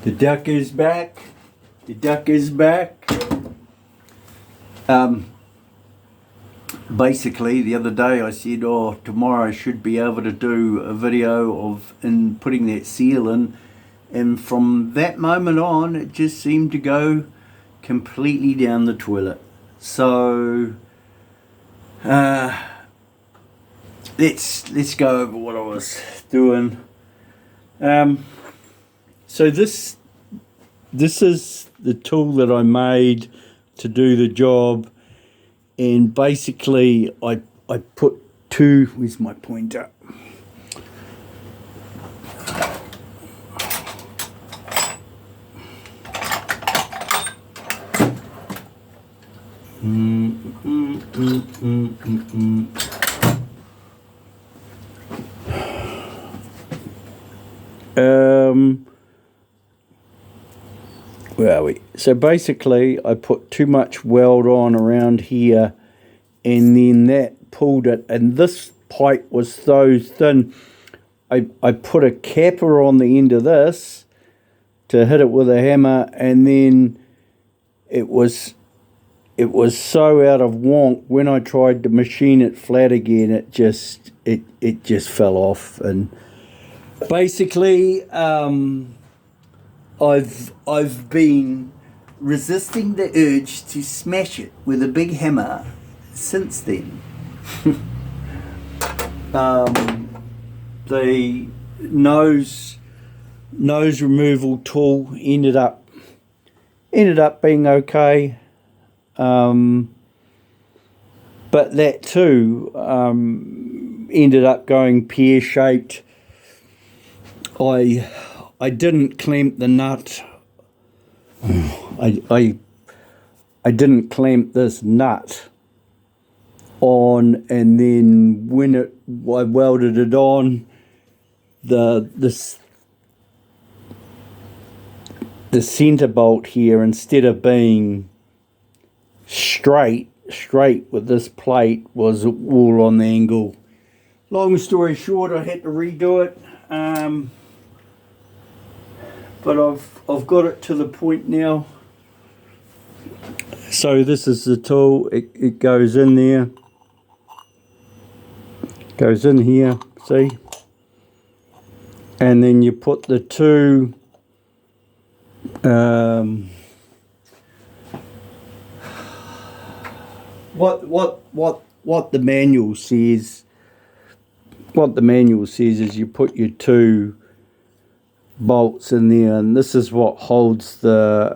The duck is back. The duck is back. Basically, the other day I said, oh, tomorrow I should be able to do a video of putting that seal in. And from that moment on, it just seemed to go completely down the toilet. So, let's go over what I was doing. So this is the tool that I made to do the job, and basically I put two. Where's my pointer? Where are we? So basically I put too much weld on around here, and then that pulled it, and this pipe was so thin I put a capper on the end of this to hit it with a hammer, and then it was so out of wonk when I tried to machine it flat again, it just fell off. And basically I've been resisting the urge to smash it with a big hammer since then. The nose removal tool ended up being okay, but that too ended up going pear-shaped. I didn't clamp the nut. I didn't clamp this nut on, and then when I welded it on, the center bolt here, instead of being straight with this plate, was all on the angle. Long story short, I had to redo it. But I've got it to the point now. So this is the tool. It goes in there. Goes in here, see? And then you put the two what the manual says. What the manual says is you put your two bolts in there, and this is what holds the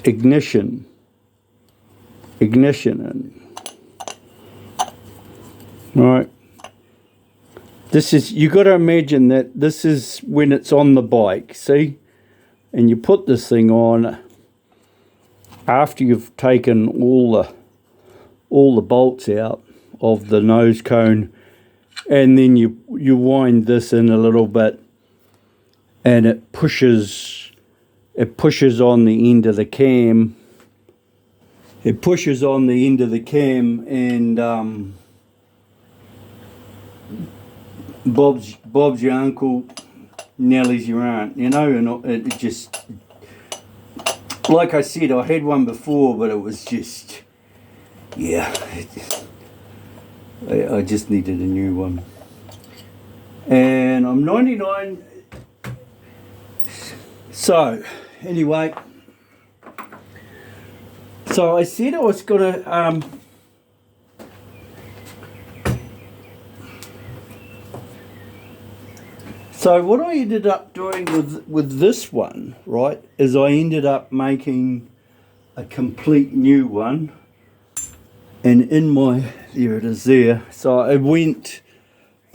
ignition in. Right. This is, you got to imagine that this is when it's on the bike, see? And you put this thing on after you've taken all the bolts out of the nose cone, and then you wind this in a little bit, and it pushes on the end of the cam. It pushes on the end of the cam, and Bob's your uncle, Nellie's your aunt, you know. And it just, like I said, I had one before, but it was just, yeah, I just needed a new one. And I'm 99. So anyway, so I said I was gonna so what I ended up doing with this one, right, is I ended up making a complete new one. And in my, there it is there. So I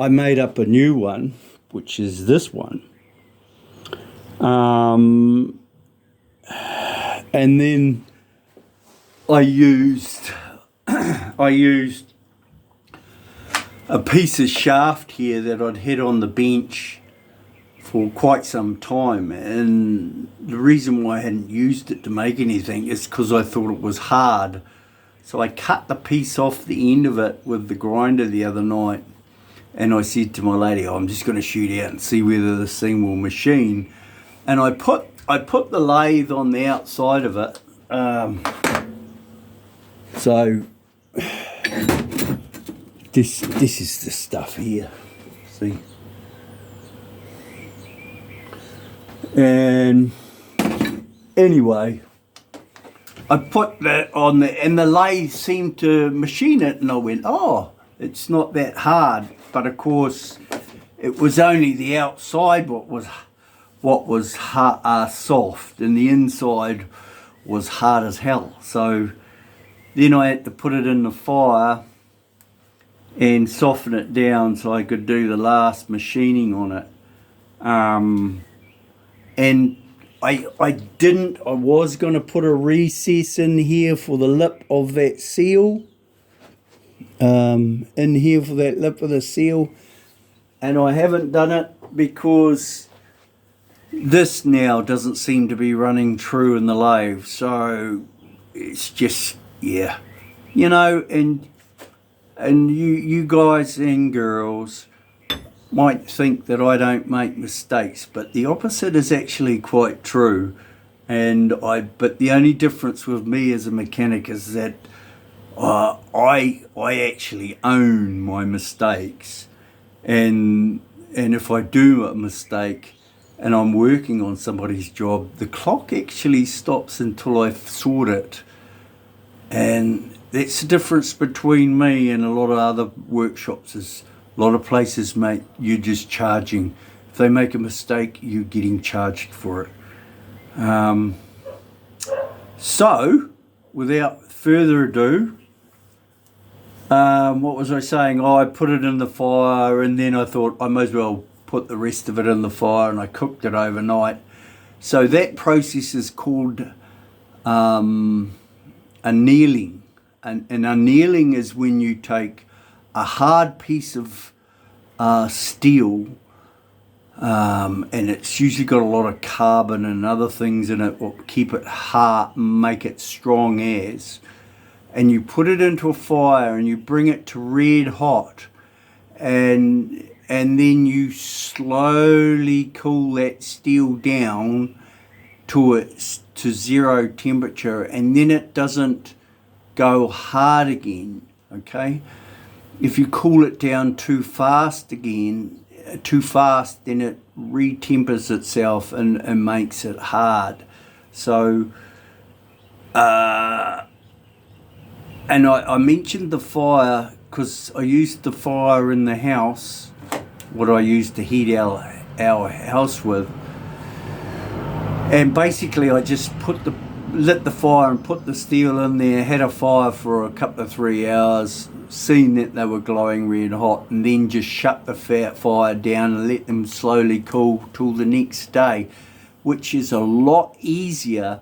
made up a new one, which is this one. And then I used a piece of shaft here that I'd had on the bench for quite some time, and the reason why I hadn't used it to make anything is because I thought it was hard. So I cut the piece off the end of it with the grinder the other night, And I said to my lady, I'm just going to shoot out and see whether this thing will machine. And I put the lathe on the outside of it. So this is the stuff here. See? And anyway, I put that on there, and the lathe seemed to machine it, and I went, oh, it's not that hard. But of course, it was only the outside what was soft, and the inside was hard as hell. So then I had to put it in the fire and soften it down so I could do the last machining on it. And I was going to put a recess in here for the lip of that seal. In here for that lip of the seal. And I haven't done it because this now doesn't seem to be running true in the lathe. So it's just, yeah. You know, and you guys and girls might think that I don't make mistakes, but the opposite is actually quite true. But the only difference with me as a mechanic is that I actually own my mistakes, and if I do a mistake and I'm working on somebody's job, the clock actually stops until I've sort it. And that's the difference between me and a lot of other workshops. Is a lot of places, mate, you're just charging. If they make a mistake, you're getting charged for it. So, without further ado, what was I saying? Oh, I put it in the fire, and then I thought I might as well put the rest of it in the fire, and I cooked it overnight. So that process is called annealing. And annealing is when you take a hard piece of steel, and it's usually got a lot of carbon and other things in it that keep it hard and make it strong as, and you put it into a fire and you bring it to red hot, and then you slowly cool that steel down to zero temperature, and then it doesn't go hard again. Okay, if you cool it down too fast, then it retempers itself and makes it hard. So and I mentioned the fire because I used the fire in the house, what I used to heat our house with, and basically I just lit the fire and put the steel in there, had a fire for a couple of 3 hours, seen that they were glowing red hot, and then just shut the fire down and let them slowly cool till the next day, which is a lot easier.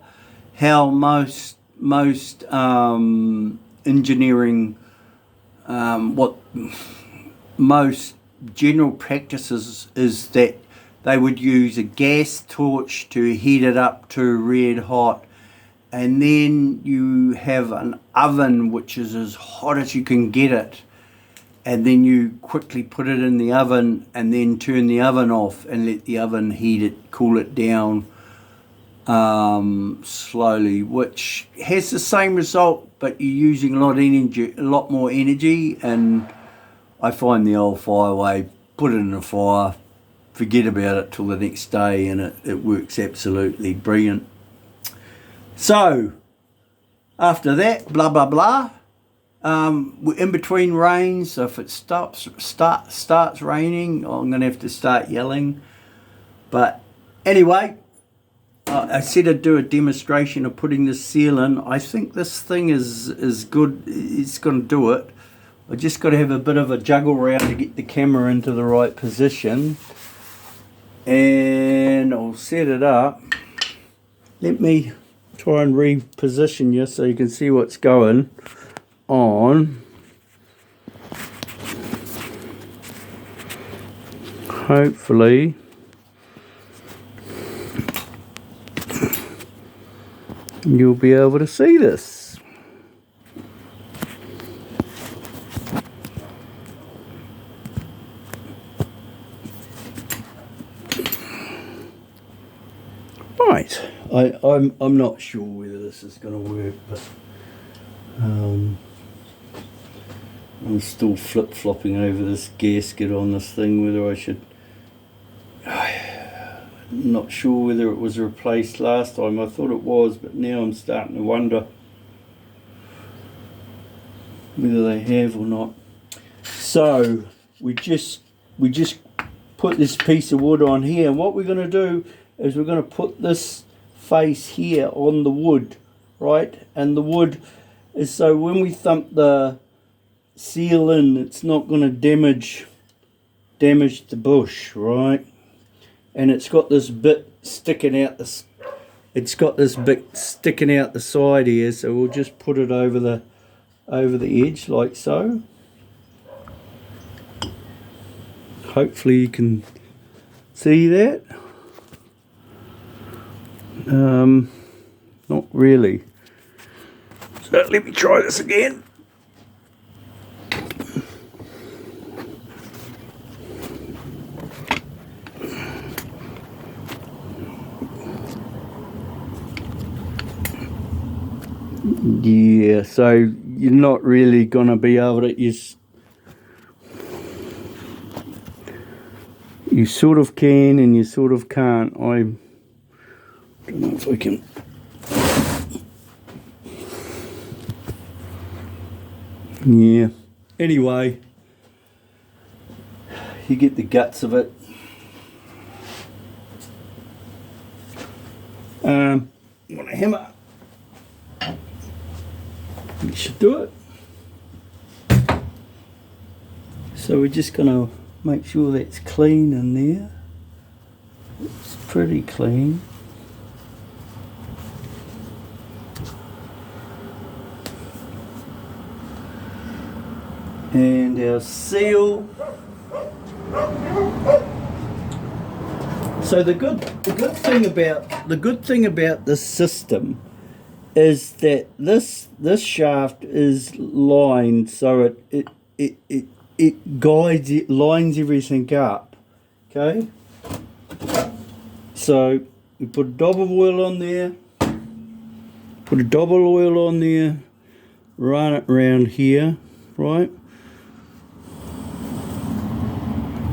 How most engineering, what most general practices is that they would use a gas torch to heat it up to red hot, and then you have an oven which is as hot as you can get it, and then you quickly put it in the oven and then turn the oven off and let the oven heat it, cool it down slowly, which has the same result, but you're using a lot more energy. And I find the old fire way, put it in the fire, forget about it till the next day, and it works absolutely brilliant. So after that, blah blah blah, we're in between rains, so if it starts raining, I'm going to have to start yelling. But anyway, I said I'd do a demonstration of putting this seal in. I think this thing is good. It's going to do it. I just got to have a bit of a juggle around to get the camera into the right position, and I'll set it up. Let me try and reposition you so you can see what's going on. Hopefully you'll be able to see this. Right, I'm not sure whether this is going to work, but I'm still flip-flopping over this gasket on this thing, whether I should... I'm not sure whether it was replaced last time. I thought it was, but now I'm starting to wonder whether they have or not. So we just put this piece of wood on here, and what we're going to do is we're going to put this face here on the wood, right? And the wood is so when we thump the seal in, it's not going to damage the bush, right? And it's got this bit sticking out the side here, so we'll just put it over the edge like so. Hopefully you can see that. Not really. So let me try this again. Yeah, so you're not really gonna be able to you sort of can and you sort of can't. I don't know if I can. Yeah. Anyway, you get the guts of it. Want a hammer? You should do it. So we're just going to make sure that's clean in there. It's pretty clean. And our seal. So the good thing about this system is that this shaft is lined, so it guides, it lines everything up. Okay, so we put a dab of oil on there, run it around here, right?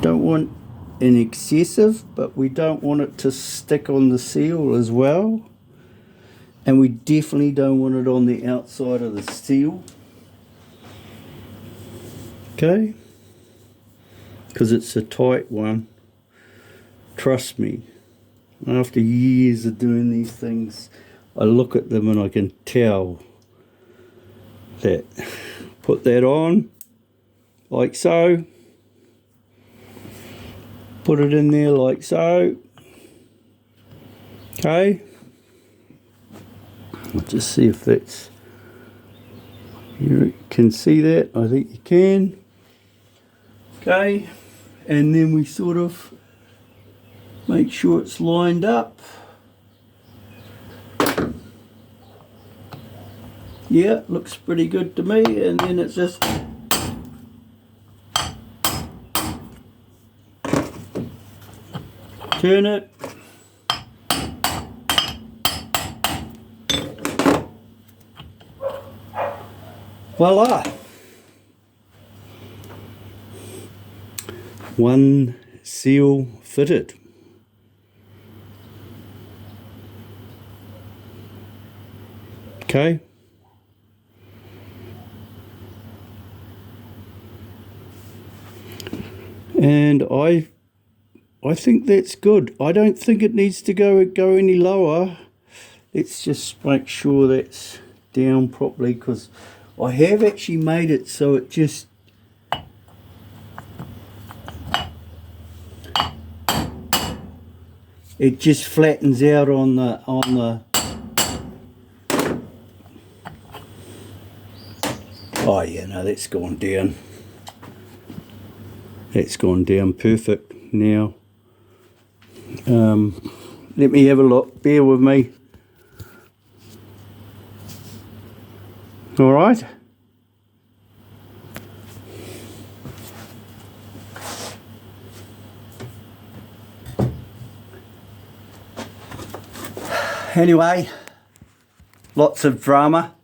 Don't want an excessive, but we don't want it to stick on the seal as well. And we definitely don't want it on the outside of the seal. Okay? Because it's a tight one. Trust me. After years of doing these things, I look at them and I can tell that. Put that on, like so. Put it in there like so. Okay? Let's just see if that's... You can see that? I think you can. Okay, and then we sort of make sure it's lined up. Yeah, looks pretty good to me, and then it's just turn it. Voila! One seal fitted. Okay. And I think that's good. I don't think it needs to go any lower. Let's just make sure that's down properly, because I have actually made it so it just flattens out on the oh yeah, no, that's gone down. That's gone down perfect now. Let me have a look, bear with me. All right. Anyway, lots of drama.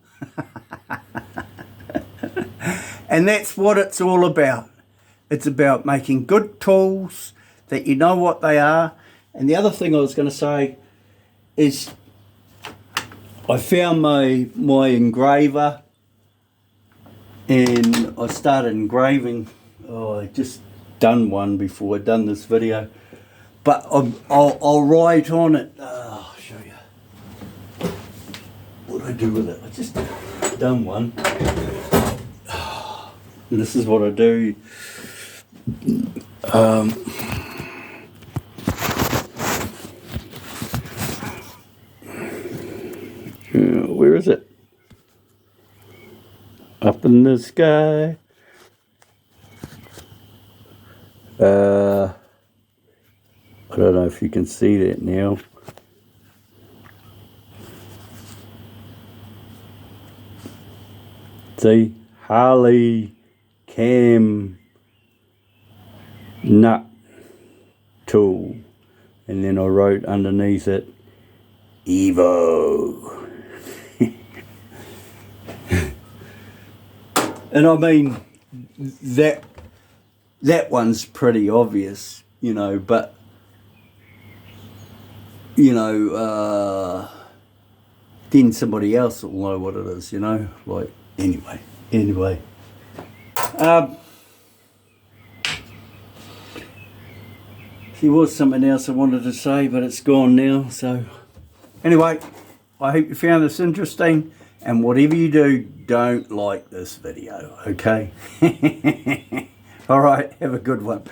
And that's what it's all about. It's about making good tools that you know what they are. And the other thing I was going to say is I found my engraver and I started engraving. Oh, I just done one before I'd done this video. But I'll write on it. I'll show you. What do I do with it? I just done one. And this is what I do. Where is it? Up in the sky. I don't know if you can see that now. See? Harley cam nut tool. And then I wrote underneath it, Evo. And I mean, that one's pretty obvious, you know, but, you know, then somebody else will know what it is, you know, like, anyway. There was something else I wanted to say, but it's gone now, so. Anyway, I hope you found this interesting, and whatever you do, don't like this video, okay? All right, have a good one.